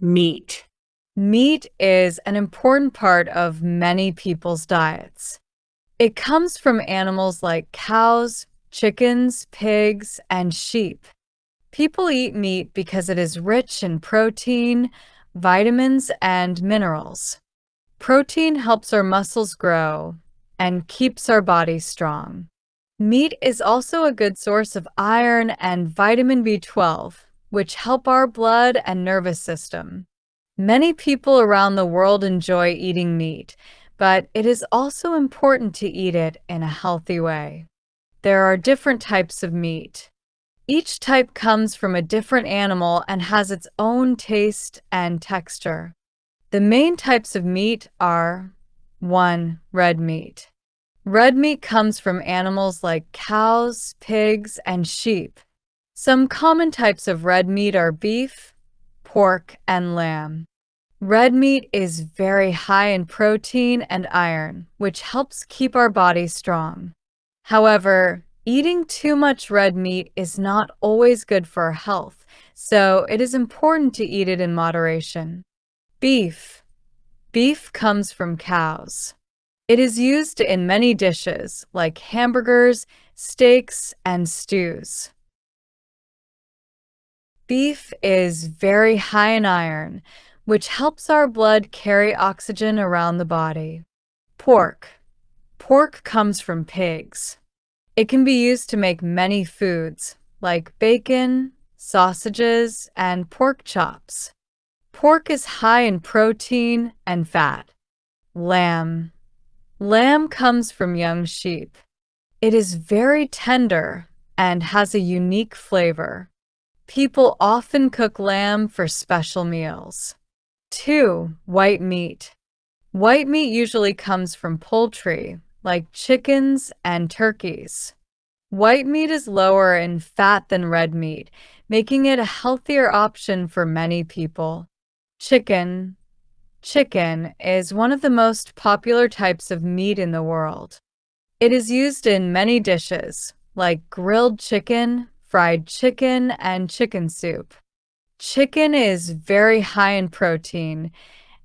Meat. Meat is an important part of many people's diets. It comes from animals like cows, chickens, pigs, and sheep. People eat meat because it is rich in protein, vitamins, and minerals. Protein helps our muscles grow and keeps our bodies strong. Meat is also a good source of iron and vitamin B12, which help our blood and nervous system. Many people around the world enjoy eating meat, but it is also important to eat it in a healthy way. There are different types of meat. Each type comes from a different animal and has its own taste and texture. The main types of meat are 1. Red meat. Red meat comes from animals like cows, pigs, and sheep. Some common types of red meat are beef, pork, and lamb. Red meat is very high in protein and iron, which helps keep our bodies strong. However, eating too much red meat is not always good for our health, so it is important to eat it in moderation. Beef. Beef comes from cows. It is used in many dishes, like hamburgers, steaks, and stews. Beef is very high in iron, which helps our blood carry oxygen around the body. Pork. Pork comes from pigs. It can be used to make many foods, like bacon, sausages, and pork chops. Pork is high in protein and fat. Lamb. Lamb comes from young sheep. It is very tender and has a unique flavor. People often cook lamb for special meals. 2. White meat. White meat usually comes from poultry, like chickens and turkeys. White meat is lower in fat than red meat, making it a healthier option for many people. Chicken. Chicken is one of the most popular types of meat in the world. It is used in many dishes, like grilled chicken, fried chicken, and chicken soup. Chicken is very high in protein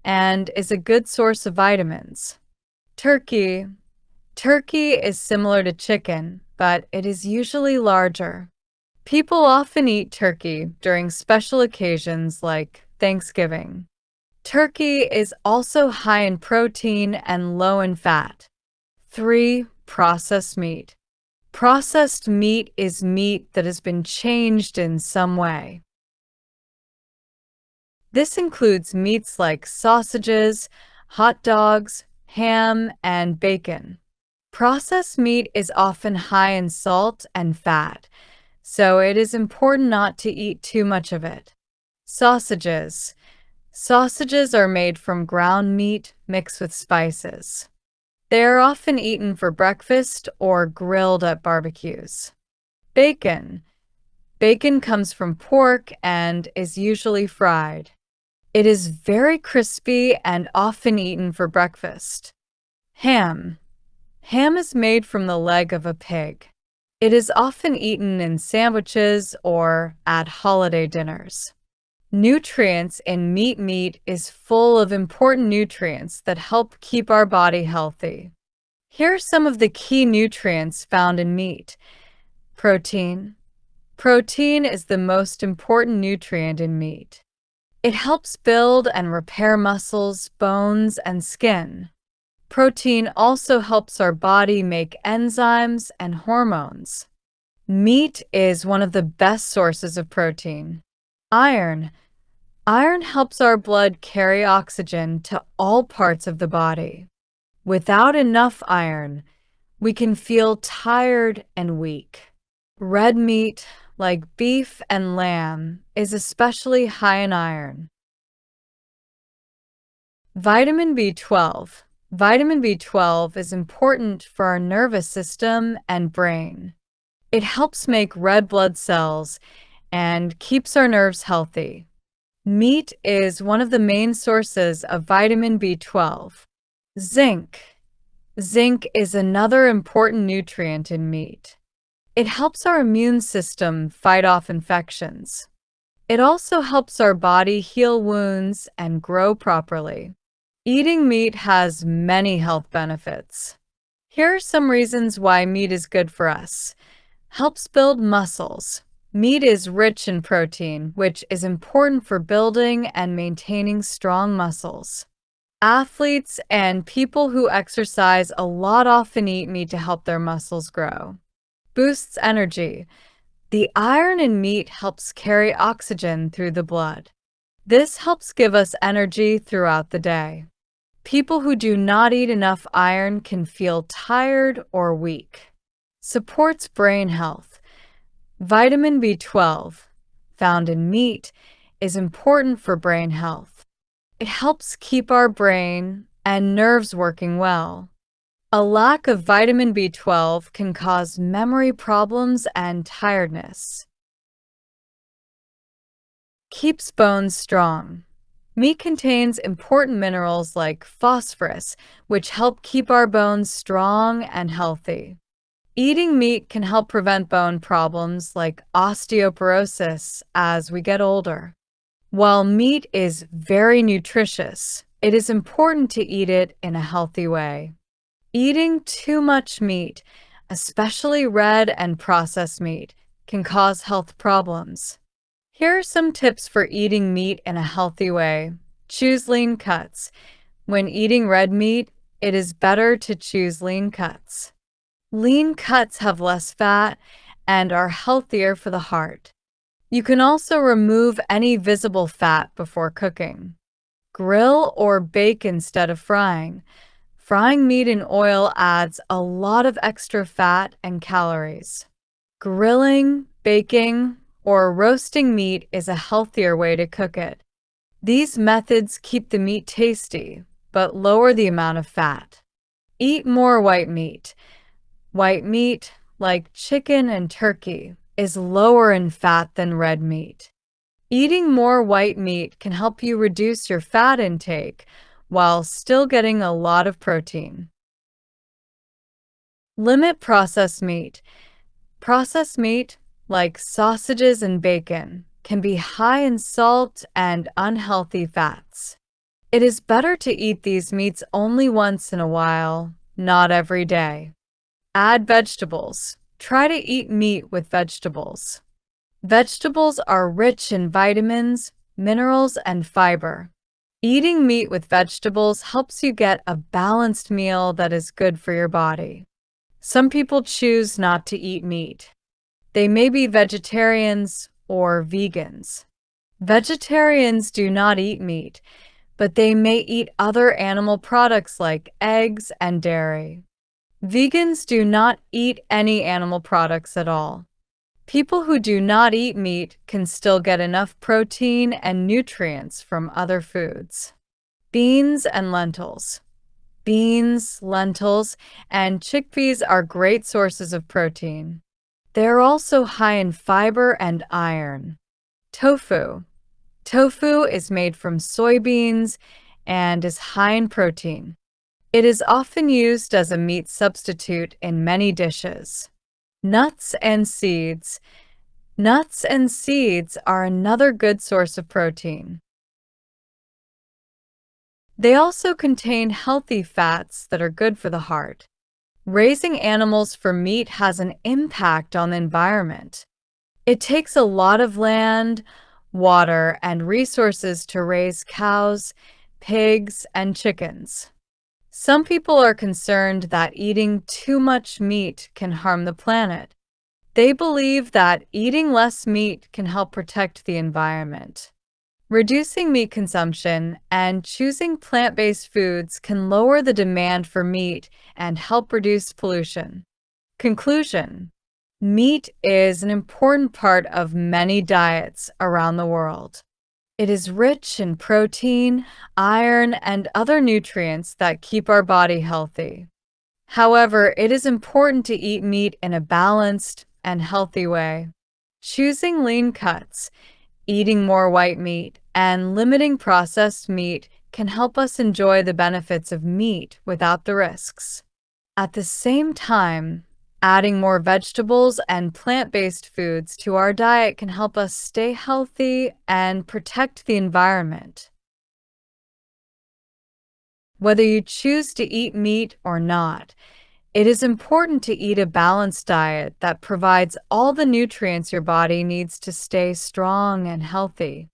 and is a good source of vitamins. Turkey. Turkey is similar to chicken, but it is usually larger. People often eat turkey during special occasions like Thanksgiving. Turkey is also high in protein and low in fat. 3. Processed meat. Processed meat is meat that has been changed in some way. This includes meats like sausages, hot dogs, ham, and bacon. Processed meat is often high in salt and fat, so it is important not to eat too much of it. Sausages. Sausages are made from ground meat mixed with spices. They are often eaten for breakfast or grilled at barbecues. Bacon. Bacon comes from pork and is usually fried. It is very crispy and often eaten for breakfast. Ham. Ham is made from the leg of a pig. It is often eaten in sandwiches or at holiday dinners. Nutrients in meat is full of important nutrients that help keep our body healthy. Here are some of the key nutrients found in meat. Protein. Protein is the most important nutrient in meat. It helps build and repair muscles, bones, and skin. Protein also helps our body make enzymes and hormones. Meat is one of the best sources of protein. Iron. Iron helps our blood carry oxygen to all parts of the body. Without enough iron, we can feel tired and weak. Red meat, like beef and lamb, is especially high in iron. Vitamin B12. Vitamin B12 is important for our nervous system and brain. It helps make red blood cells and keeps our nerves healthy. Meat is one of the main sources of vitamin B12. Zinc. Zinc is another important nutrient in meat. It helps our immune system fight off infections. It also helps our body heal wounds and grow properly. Eating meat has many health benefits. Here are some reasons why meat is good for us. Helps build muscles. Meat is rich in protein, which is important for building and maintaining strong muscles. Athletes and people who exercise a lot often eat meat to help their muscles grow. Boosts energy. The iron in meat helps carry oxygen through the blood. This helps give us energy throughout the day. People who do not eat enough iron can feel tired or weak. Supports brain health. Vitamin B12, found in meat, is important for brain health. It helps keep our brain and nerves working well. A lack of vitamin B12 can cause memory problems and tiredness. Keeps bones strong. Meat contains important minerals like phosphorus, which help keep our bones strong and healthy. Eating meat can help prevent bone problems like osteoporosis as we get older. While meat is very nutritious, it is important to eat it in a healthy way. Eating too much meat, especially red and processed meat, can cause health problems. Here are some tips for eating meat in a healthy way. Choose lean cuts. When eating red meat, it is better to choose lean cuts. Lean cuts have less fat and are healthier for the heart. You can also remove any visible fat before cooking. Grill or bake instead of frying. Frying meat in oil adds a lot of extra fat and calories. Grilling, baking, or roasting meat is a healthier way to cook it. These methods keep the meat tasty, but lower the amount of fat. Eat more white meat. White meat, like chicken and turkey, is lower in fat than red meat. Eating more white meat can help you reduce your fat intake while still getting a lot of protein. Limit processed meat. Processed meat, like sausages and bacon, can be high in salt and unhealthy fats. It is better to eat these meats only once in a while, not every day. Add vegetables. Try to eat meat with vegetables. Vegetables are rich in vitamins, minerals, and fiber. Eating meat with vegetables helps you get a balanced meal that is good for your body. Some people choose not to eat meat. They may be vegetarians or vegans. Vegetarians do not eat meat, but they may eat other animal products like eggs and dairy. Vegans do not eat any animal products at all. People who do not eat meat can still get enough protein and nutrients from other foods. Beans and lentils. Beans, lentils, and chickpeas are great sources of protein. They are also high in fiber and iron. Tofu. Tofu is made from soybeans and is high in protein. It is often used as a meat substitute in many dishes. Nuts and seeds. Nuts and seeds are another good source of protein. They also contain healthy fats that are good for the heart. Raising animals for meat has an impact on the environment. It takes a lot of land, water, and resources to raise cows, pigs, and chickens. Some people are concerned that eating too much meat can harm the planet. They believe that eating less meat can help protect the environment. Reducing meat consumption and choosing plant-based foods can lower the demand for meat and help reduce pollution. Conclusion: meat is an important part of many diets around the world. It is rich in protein, iron, and other nutrients that keep our body healthy. However, it is important to eat meat in a balanced and healthy way. Choosing lean cuts, eating more white meat, and limiting processed meat can help us enjoy the benefits of meat without the risks. At the same time, Adding more vegetables and plant-based foods to our diet can help us stay healthy and protect the environment. Whether you choose to eat meat or not, it is important to eat a balanced diet that provides all the nutrients your body needs to stay strong and healthy.